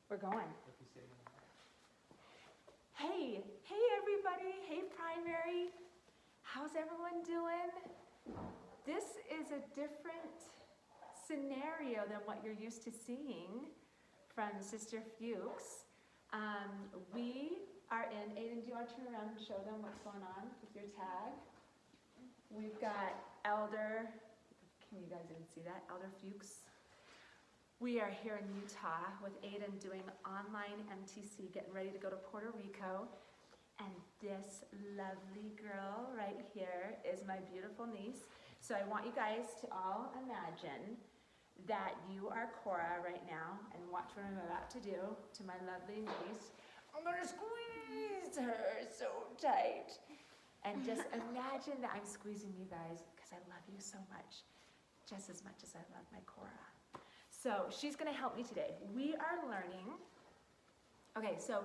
We're going. Hey everybody. Hey Primary. How's everyone doing? This is a different scenario than what you're used to seeing from Sister Fuchs. We are in, Aiden, do you want to turn around and show them what's going on with your tag? We've got Elder, can you guys even see that? Elder Fuchs. We are here in Utah with Aiden doing online MTC, getting ready to go to Puerto Rico. And this lovely girl right here is my beautiful niece. So I want you guys to all imagine that you are Cora right now and watch what I'm about to do to my lovely niece. I'm gonna squeeze her so tight. And just imagine that I'm squeezing you guys because I love you so much, just as much as I love my Cora. So she's gonna help me today. We are learning, okay, so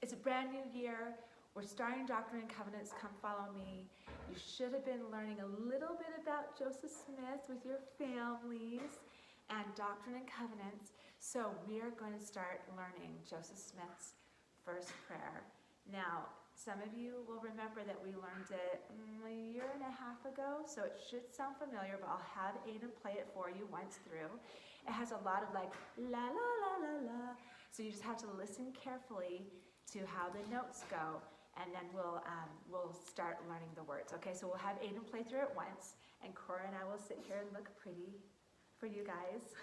it's a brand new year. We're starting Doctrine and Covenants, come follow me. You should have been learning a little bit about Joseph Smith with your families and Doctrine and Covenants. So we are going to start learning Joseph Smith's first prayer. Now, some of you will remember that we learned it a year and a half ago, so it should sound familiar, but I'll have Aiden play it for you once through. It has a lot of like, la, la, la, la, la. So you just have to listen carefully to how the notes go, and then we'll start learning the words. Okay, so we'll have Aiden play through it once, and Cora and I will sit here and look pretty for you guys.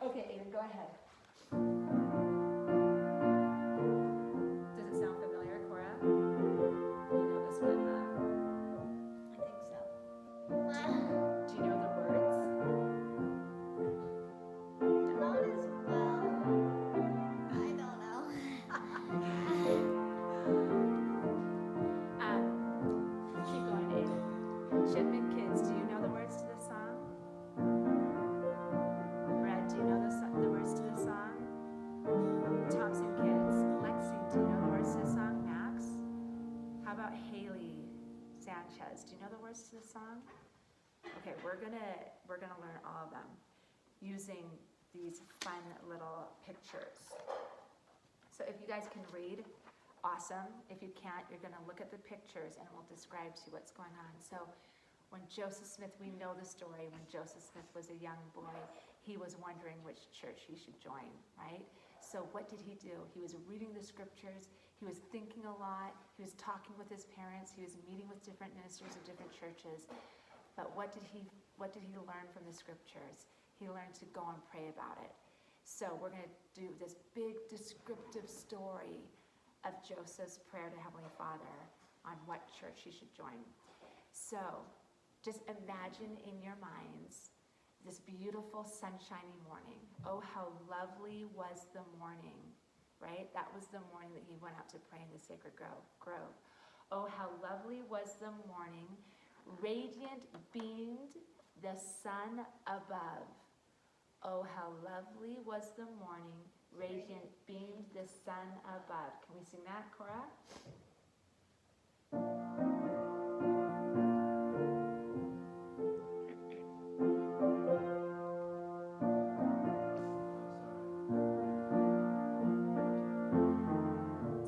Okay, Aiden, go ahead. Does it sound familiar, Cora? You know this one, huh? I think so. Do you know the words? Not as well. I don't know. Keep going, Aiden. Shipman kids, do you know the words to this song? Brad, do you know the words to this song? Thompson kids, Lexi, do you know the words to this song? Max? How about Haley Sanchez? Do you know the words to this song? Okay, we're gonna learn all of them using these fun little pictures. So if you guys can read, awesome. If you can't, you're gonna look at the pictures and it will describe to you what's going on. So when Joseph Smith, we know the story, when Joseph Smith was a young boy, he was wondering which church he should join, right? So what did he do? He was reading the scriptures, he was thinking a lot, he was talking with his parents, he was meeting with different ministers of different churches. But what did he learn from the scriptures? He learned to go and pray about it. So we're gonna do this big descriptive story of Joseph's prayer to Heavenly Father on what church he should join. So just imagine in your minds this beautiful sunshiny morning. Oh, how lovely was the morning, right? That was the morning that he went out to pray in the sacred grove. Oh, how lovely was the morning. Radiant beamed the sun above. Oh, how lovely was the morning. Radiant beamed the sun above. Can we sing that, Cora?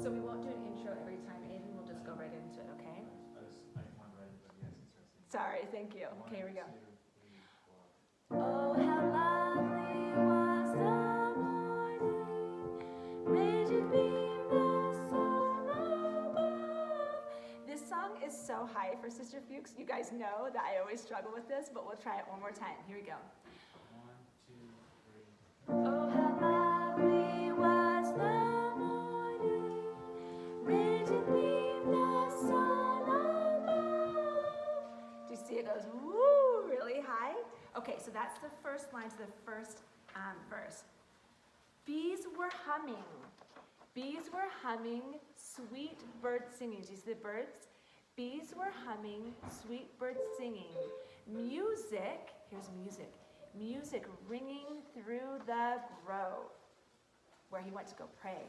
So we won't do an intro every time, Aiden. We'll just go right into it, okay? Sorry, thank you. Okay, here we go. Oh, how lovely was the morning, radiant beamed the sun above. This song is so high for Sister Fuchs. You guys know that I always struggle with this, but we'll try it one more time. Here we go. 1, 2, 3. Oh, how lovely was the morning, radiant beamed the sun above. Do you see it goes woo really high? Okay, so that's the first line to the first verse. Bees were humming. Bees were humming, sweet birds singing. Do you see the birds? Bees were humming, sweet birds singing. Music, here's music. Music ringing through the grove where he went to go pray.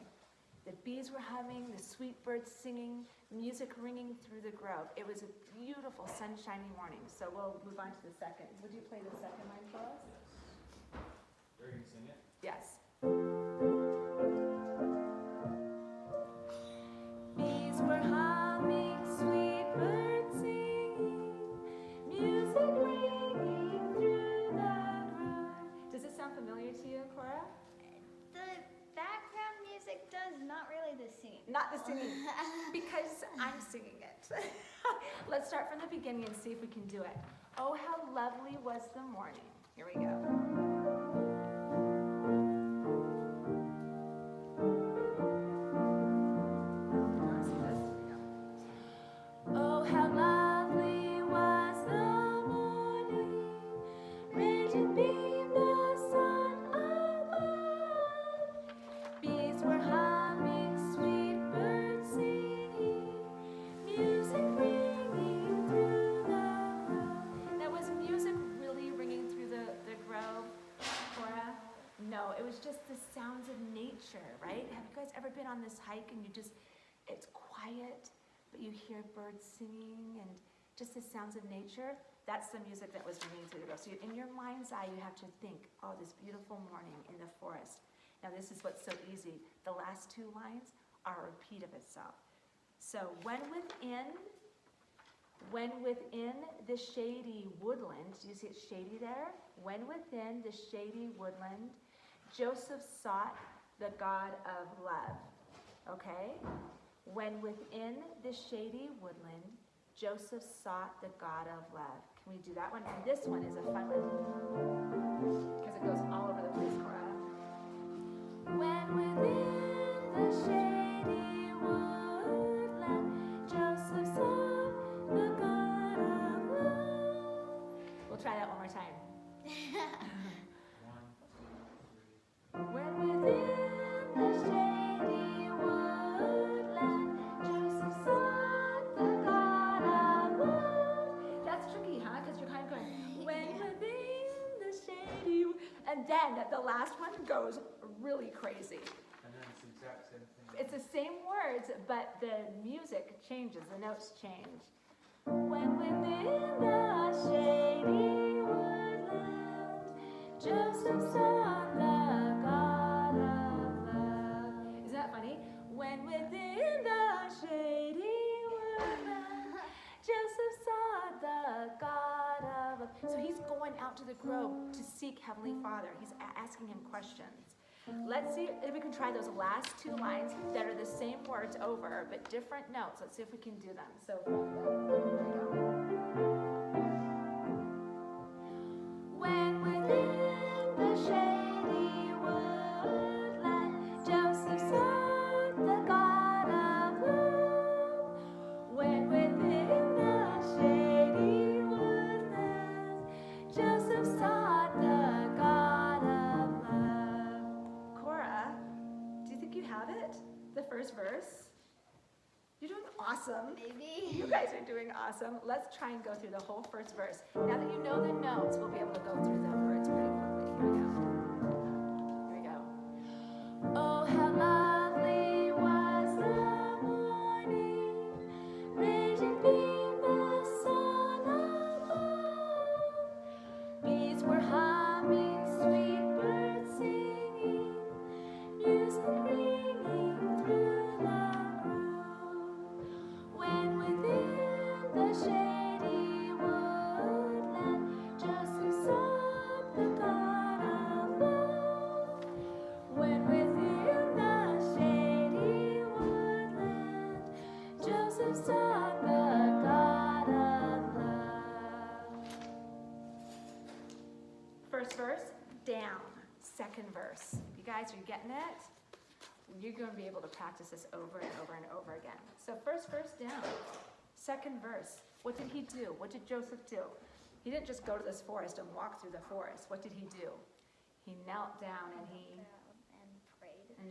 The bees were humming, the sweet birds singing, music ringing through the grove. It was a beautiful sunshiny morning. So we'll move on to the second. Would you play the second line for us? Are you going to sing it? Yes. agree to you, Cora? The background music does, not really the singing. Not the singing, because I'm singing it. Let's start from the beginning and see if we can do it. Oh, how lovely was the morning. Here we go. Oh, how lovely was the morning, radiant beamed the sun above. Bees were humming, sweet birds singing, music ringing through the grove. Now, was music really ringing through the grove, Cora? No, it was just the sounds of nature, right? Have you guys ever been on this hike and it's quiet, but you hear birds singing and just the sounds of nature? That's the music that was ringing through the grove. So in your mind's eye, you have to think, oh, this beautiful morning in the forest. Now this is what's so easy. The last two lines are a repeat of itself. So when within the shady woodland, do you see it's shady there? When within the shady woodland, Joseph sought the God of love. Okay? When within the shady woodland, Joseph sought the God of love. Can we do that one? And this one is a fun one because it goes all over the place, Cora. When within the shady woodland, Joseph sought the God of love. We'll try that one more time. 1, 2, 3. When within the shady woodland, Joseph sought the God of love. That's tricky, huh? Because you're kind of going, when within the shady and then the last one goes really crazy. And then it's the exact same thing. It's the same words, but the music changes, the notes change. When within the shady woodland, Joseph saw the God of love. Isn't that funny? When within the shady woodland, Joseph saw the God of love. So he's going out to the grove to seek Heavenly Father. He's asking him questions. Let's see if we can try those last two lines that are the same words over, but different notes. Let's see if we can do them. So, here we go. When within the shady woodland, Joseph sought the God of love. When within the shady woodland, Joseph sought the God of love. Cora, do you think you have it? The first verse? You're doing awesome. Maybe. You guys are doing awesome. Let's try and go through the whole first verse. Now that you know the notes, we'll be able to go through the words pretty quickly. Here we go. Here we go. Oh, how lovely was the morning, radiant beamed the sun above. Bees were humming, sweet birds singing, music ringing through the grove. When within the shady woodland, Joseph sought the God of love. When within the shady woodland, Joseph sought the God of love. First verse, down. Second verse. You guys are getting it? You're going to be able to practice this over and over and over again. So first verse down. Second verse. What did he do? What did Joseph do? He didn't just go to this forest and walk through the forest. What did he do? He knelt down and he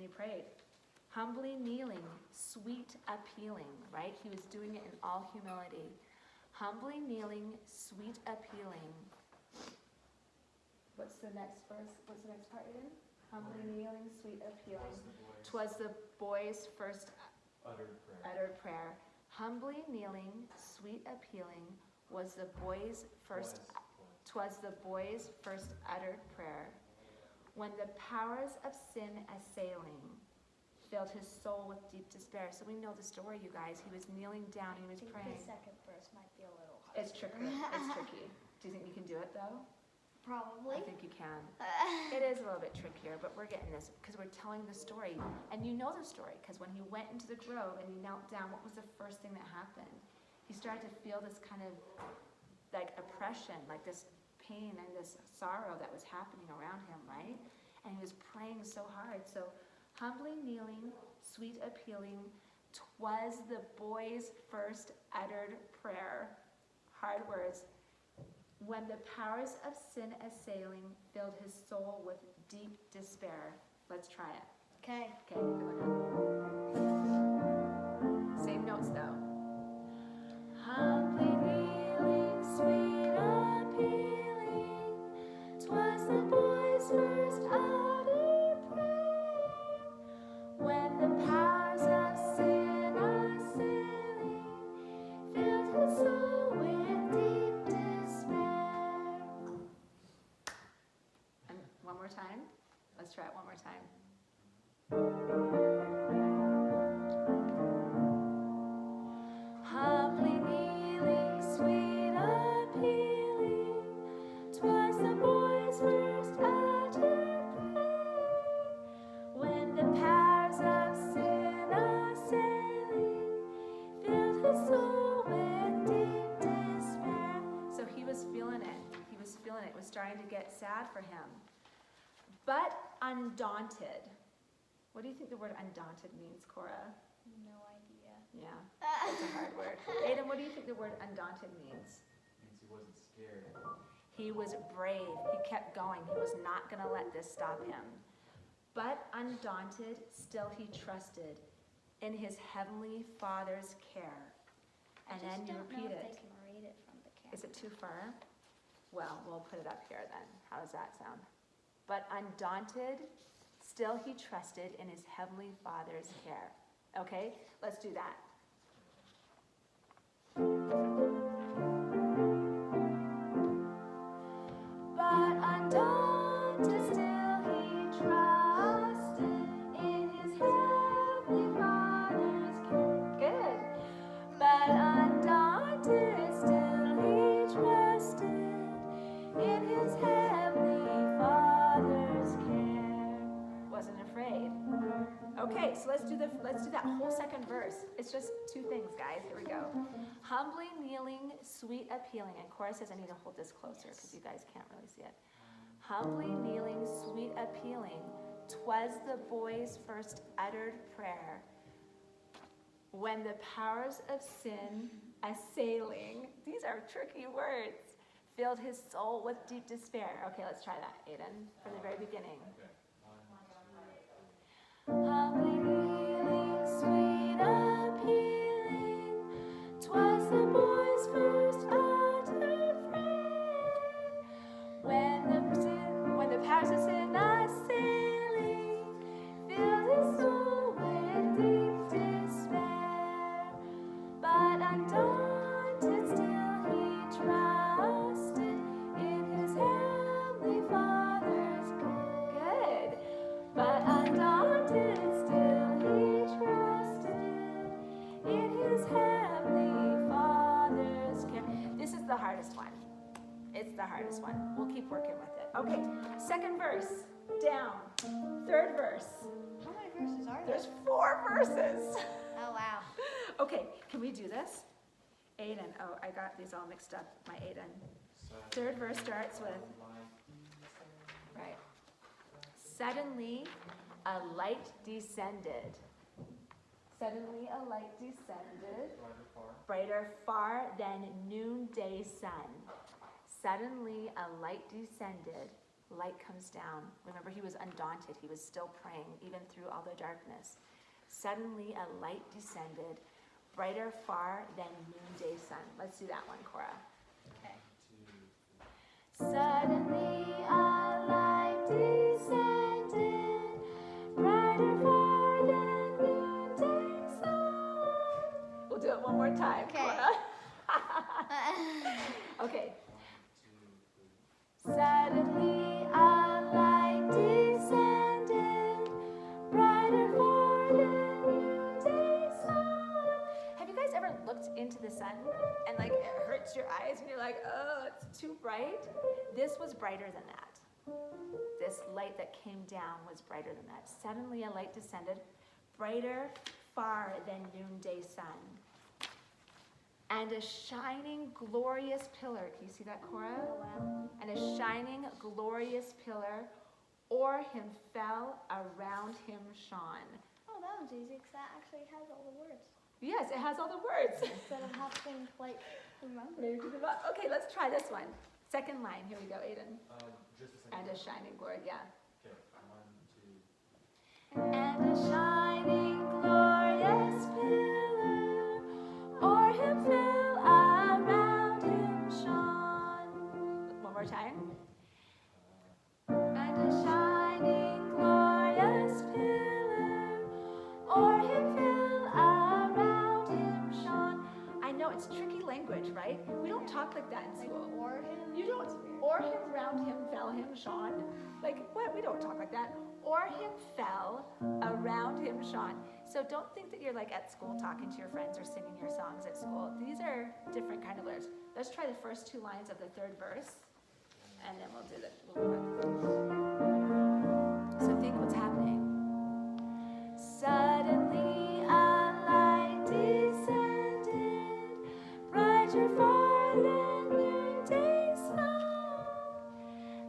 prayed. Humbly kneeling, sweet appealing, right? He was doing it in all humility. Humbly kneeling, sweet appealing. What's the next verse? What's the next part, Eden? Humbly kneeling, sweet appealing. 'Twas the boy's first uttered prayer. Humbly kneeling, sweet appealing was the boy's first. 'Twas the boy's first uttered prayer. When the powers of sin assailing filled his soul with deep despair. So we know the story, you guys. He was kneeling down. He was praying. The second verse might be a little hard. It's tricky. It's tricky. Do you think you can do it though? Probably. I think you can. It is a little bit trickier, but we're getting this because we're telling the story. And you know the story because when he went into the grove and he knelt down, what was the first thing that happened? He started to feel this kind of like oppression, like this pain and this sorrow that was happening around him, right? And he was praying so hard. So humbly kneeling, sweet appealing, 'twas the boy's first uttered prayer. Hard words. When the powers of sin assailing filled his soul with deep despair. Let's try it. Okay. Okay, going on. Same notes though. Humbly kneeling, sweet appealing, 'twas the boy's first uttered prayer. When the powers of sin assailing filled his soul with deep despair. And one more time. Let's try it one more time. Humbly kneeling, sweet appealing, 'twas the boy's first uttered prayer. When the powers of sin assailing filled his soul with deep despair. So he was feeling it. He was feeling it. It was starting to get sad for him. But undaunted. What do you think the word undaunted means, Cora? No idea. Yeah, it's a hard word. Aiden, what do you think the word undaunted means? Means he wasn't scared. He was brave. He kept going. He was not going to let this stop him. But undaunted, still he trusted in his heavenly Father's care. And then you repeat I it. just don't know if they can read it from the camera. Is it too far? Well, we'll put it up here then. How does that sound? But undaunted, still he trusted in his heavenly Father's care. Okay, let's do that. But undaunted, still he trusted in his heavenly Father's care. Good. But undaunted, still he trusted in his heavenly Father's care. Wasn't afraid. Okay, so let's do that whole second verse. It's just two things, guys. Here we go. Humbly kneeling, sweet appealing. And Cora says I need to hold this closer because you guys can't really see it. Humbly kneeling, sweet appealing, 'twas the boy's first uttered prayer. When the powers of sin assailing, these are tricky words, filled his soul with deep despair. Okay, let's try that, Aiden, from the very beginning. Okay. Humbly kneeling, sweet appealing, 'twas the boy's first uttered prayer. When the powers of sin assailing filled his soul with deep despair. But undaunted, still he trusted in his heavenly Father's care. Good. But undaunted, still he trusted in his heavenly Father's care. This is the hardest one. It's the hardest one. We'll keep working with it. Okay, second verse, down. Third verse. How many verses are there? There's 4 verses. Oh, wow. Okay, can we do this? Aiden, oh, I got these all mixed up, my Aiden. Third verse starts with, right. Suddenly, a light descended. Suddenly, a light descended, brighter far than noonday sun. Suddenly, a light descended, light comes down. Remember, he was undaunted. He was still praying, even through all the darkness. Suddenly, a light descended, brighter far than noonday sun. Let's do that one, Cora. Okay. Suddenly, a light descended, brighter far than noonday sun. We'll do it one more time, Okay. Cora. Okay. Suddenly a light descended, brighter far than noonday sun. Have you guys ever looked into the sun and like it hurts your eyes and you're like, oh, it's too bright. This was brighter than that. This light that came down was brighter than that. Suddenly a light descended, brighter far than noonday sun. And a shining, glorious pillar. Can you see that, Cora? And a shining, glorious pillar o'er him fell, around him shone. Oh, that one's easy because that actually has all the words. Yes, it has all the words. Instead of having to remember. Maybe think about- Okay, let's try this one. Second line. Here we go, Aiden. Just a second. And a shining glory. Yeah. Okay, 1, 2. And a shining, glorious pillar o'er him fell, around him shone. One more time. And a shining, glorious pillar o'er him fell, around him shone. I know it's tricky language, right? We don't talk like that in school. Or him. You don't, or him, round him, fell him, shone. Like, what? We don't talk like that. Or him fell, around him shone. So don't think that you're like at school talking to your friends or singing your songs at school. These are different kind of lyrics. Let's try the first 2 lines of the 3rd verse, and then we'll do that. So think what's happening. Suddenly a light descended, brighter far than noonday sun,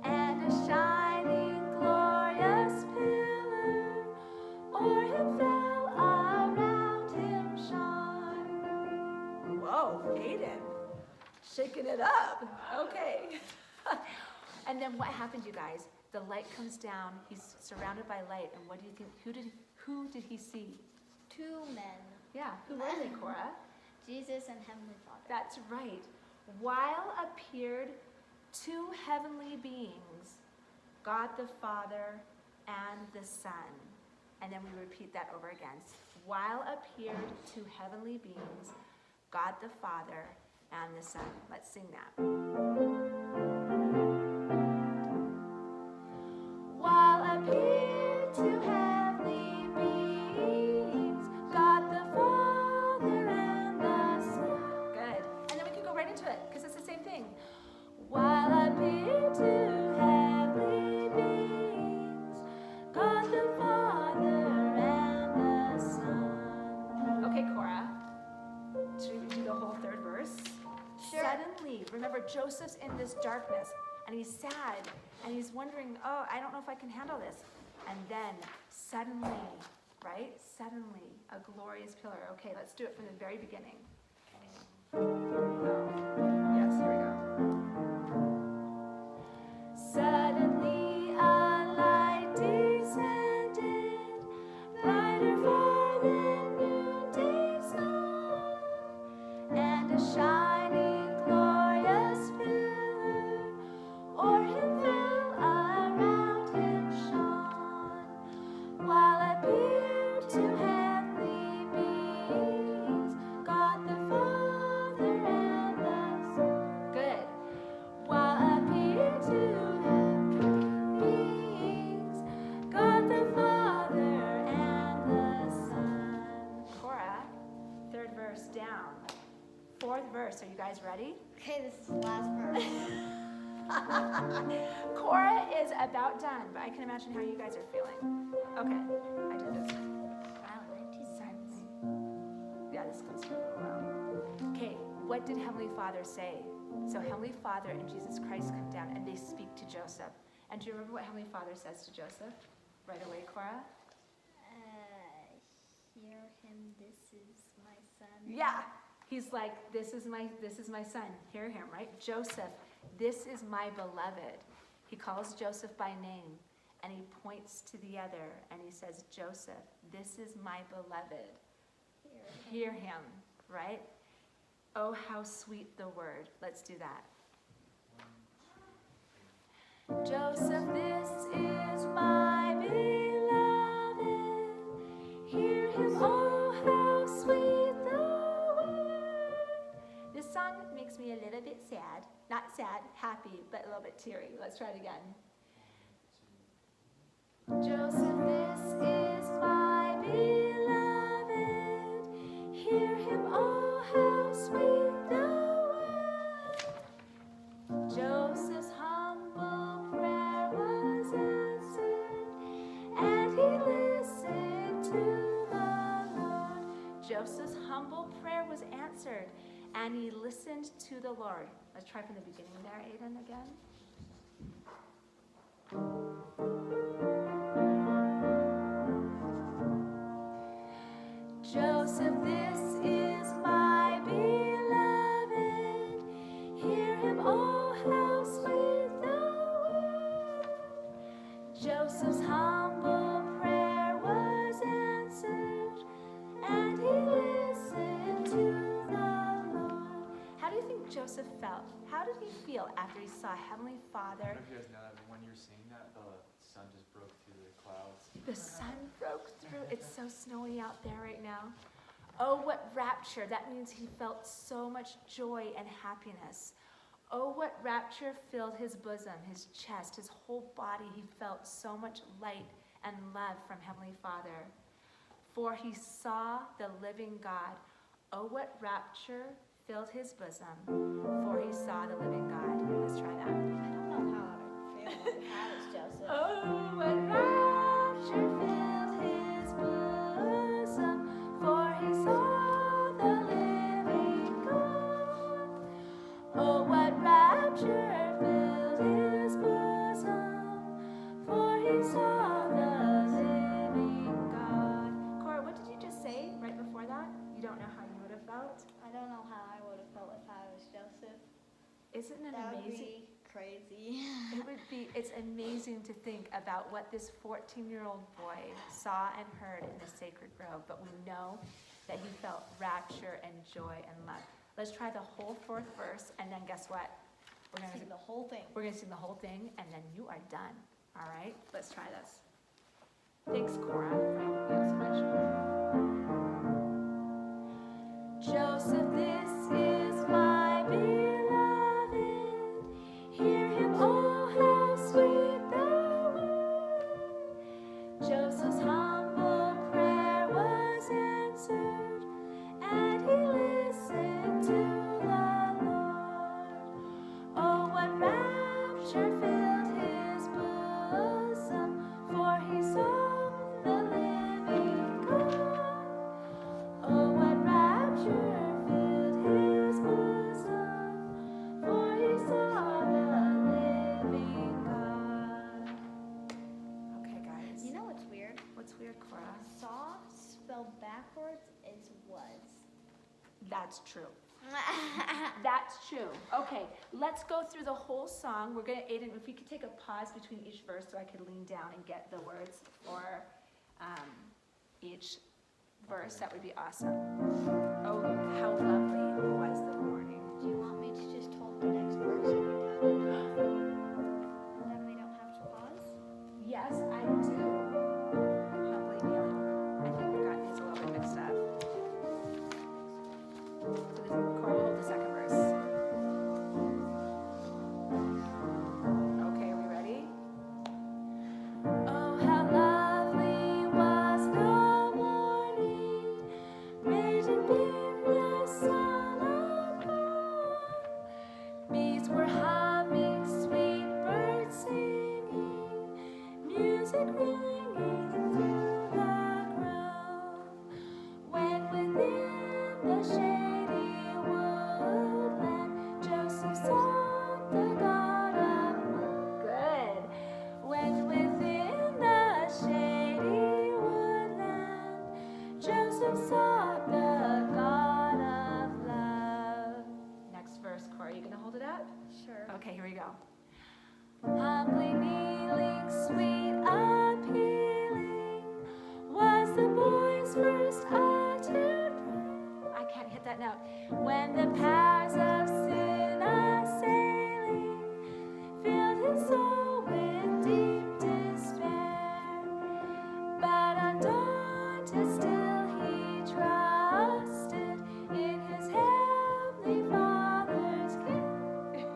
and a shining, glorious pillar o'er him fell, around him shone. Whoa, Aiden, shaking it up. Okay. And then what happened, you guys? The light comes down. He's surrounded by light, and what do you think? Who did he see? 2 men. Yeah, who were they, Cora? Jesus and Heavenly Father. That's right. While appeared 2 heavenly beings, God the Father and the Son. And then we repeat that over again. While appeared 2 heavenly beings, God the Father and the Son. Let's sing that. While appeared 2 heavenly beings, God the Father and the Son. Good. And then we can go right into it, because it's the same thing. While appeared 2 heavenly beings, God the Father and the Son. Okay, Cora. Should we do the whole 3rd verse? Sure. Suddenly, remember, Joseph's in this darkness, and he's sad, and he's wondering, oh, I don't know if I can handle this. And then, suddenly, right? Suddenly, a glorious pillar. Okay, let's do it from the very beginning. Yes, here we go. Suddenly, a light descended, brighter far than noonday sun, and a shining, glorious pillar o'er him fell, around him shone. While appeared 2 heavenly beings, God the Father and the Son. Good. While appeared 2 heavenly beings, God the Father and the Son. Cora, 3rd verse down. 4th verse. Are you guys ready? Okay, this is the last verse. Cora is about done, but I can imagine how you guys are feeling. Okay, I did this. Wow, they're too Silently. Yeah, this goes for a little while. Okay, what did Heavenly Father say? So Heavenly Father and Jesus Christ come down and they speak to Joseph. And do you remember what Heavenly Father says to Joseph? Right away, Cora? Hear him, this is my son. Yeah. He's like, this is my son. Hear him, right? Joseph, this is my beloved. He calls Joseph by name, and he points to the other, and he says, Joseph, this is my beloved. Hear him, right? Oh, how sweet the word. Let's do that. Joseph, this is my beloved. Hear him, oh, how sweet the word. This song makes me a little bit sad. Not sad, happy, but a little bit teary. Let's try it again. Joseph, this is my beloved. Hear him, oh, how sweet the word. humble prayer was answered, and he listened to the Lord. Let's try from the beginning there, Aiden, again. Joseph, this is my beloved. Hear him, O house, with the word. Joseph's humble prayer was answered, and he listened to the Lord. How do you think Joseph felt? How did he feel after he saw Heavenly I Father? don't know if you guys know that, but when you're saying that, the sun just broke through the clouds. The sun broke through. It's so snowy out there right now. Oh, what rapture. That means he felt so much joy and happiness. Oh, what rapture filled his bosom, his chest, his whole body. He felt so much light and love from Heavenly Father. For he saw the living God. Oh, what rapture filled his bosom, for he saw the living God. Let's try that. I don't know how I would feel if I was Joseph. Oh, what rapture filled his bosom, for he saw the living God. Oh, what rapture filled his bosom, for he saw the living God. Cora, what did you just say right before that? You don't know how you would have felt? I don't know how I would have felt if I was Joseph. Isn't it That would amazing? be crazy. It's amazing to think about what this 14-year-old boy saw and heard in the sacred grove, but we know that he felt rapture and joy and love. Let's try the whole 4th verse, and then guess what? We're Sing the whole thing. We're gonna sing the whole thing, and then you are done. All right? Let's try this. Thanks, Cora, for helping me out so much. Joseph, this is my beloved. Hear him, O house, with the word. Joseph's humble prayer was answered, and he listened to the Lord. Oh, what rapture filled his bosom, for he saw the living God. Oh, what rapture filled his bosom, for he saw the living God. Okay, guys. You know what's weird? What's weird, Cora? Saw spelled backwards is was. That's true. That's true. Okay, let's go through the whole song. We're gonna, Aiden, if we could take a pause between each verse so I could lean down and get the words for each verse, that would be awesome. Oh, how lovely was the morning. Do you want me to just hold the next verse and we're done? Then we don't have to pause? Yes, I do. Humbly kneeling. I think we got these a little bit mixed up. So this is Cora, hold the second verse. Okay, are we ready? Oh, how lovely was the morning, radiant beam the sun above. Bees were humming, sweet birds singing, music ringing through the grove. When within the shady woodland, Joseph sought the God of love. Good. When within the shady woodland, Joseph sought the God of love. Next verse, Cora, you gonna hold it up? Sure. Okay, here we go. Humbly kneeling, sweet appealing, was the boy's first uttered prayer. I can't hit that note. When the powers of sin assailing filled his soul with deep despair, but undaunted still he trusted in his heavenly Father's care.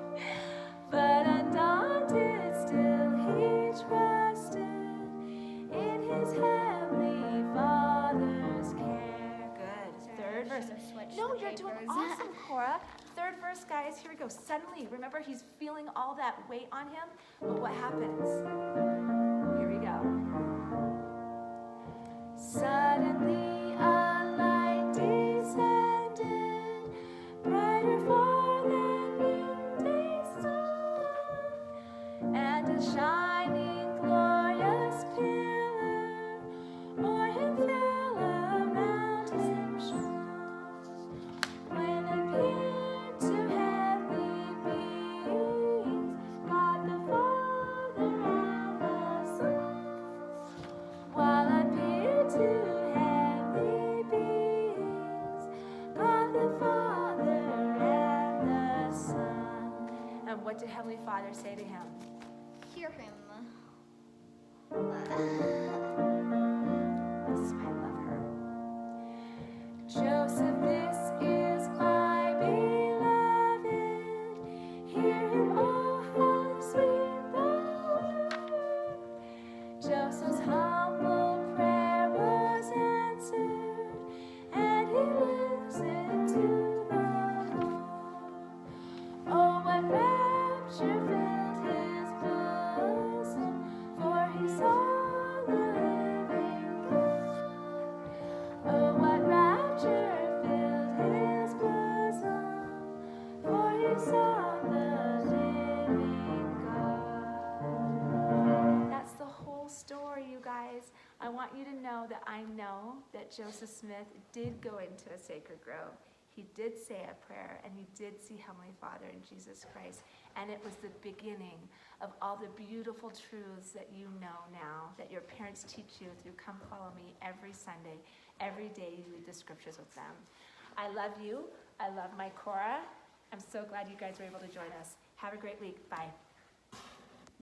But undaunted still he trusted in his heavenly Father's care. Good. Third verse. No, you're doing awesome, Cora. Third verse, guys. Here we go. Suddenly, remember, he's feeling all that weight on him. But what happens? Here we go. Suddenly a light descended. want you to know that I know that Joseph Smith did go into a sacred grove. He did say a prayer, and he did see Heavenly Father and Jesus Christ. And it was the beginning of all the beautiful truths that you know now, that your parents teach you through Come Follow Me every Sunday. Every day you read the scriptures with them. I love you. I love my Cora. I'm so glad you guys were able to join us. Have a great week. Bye.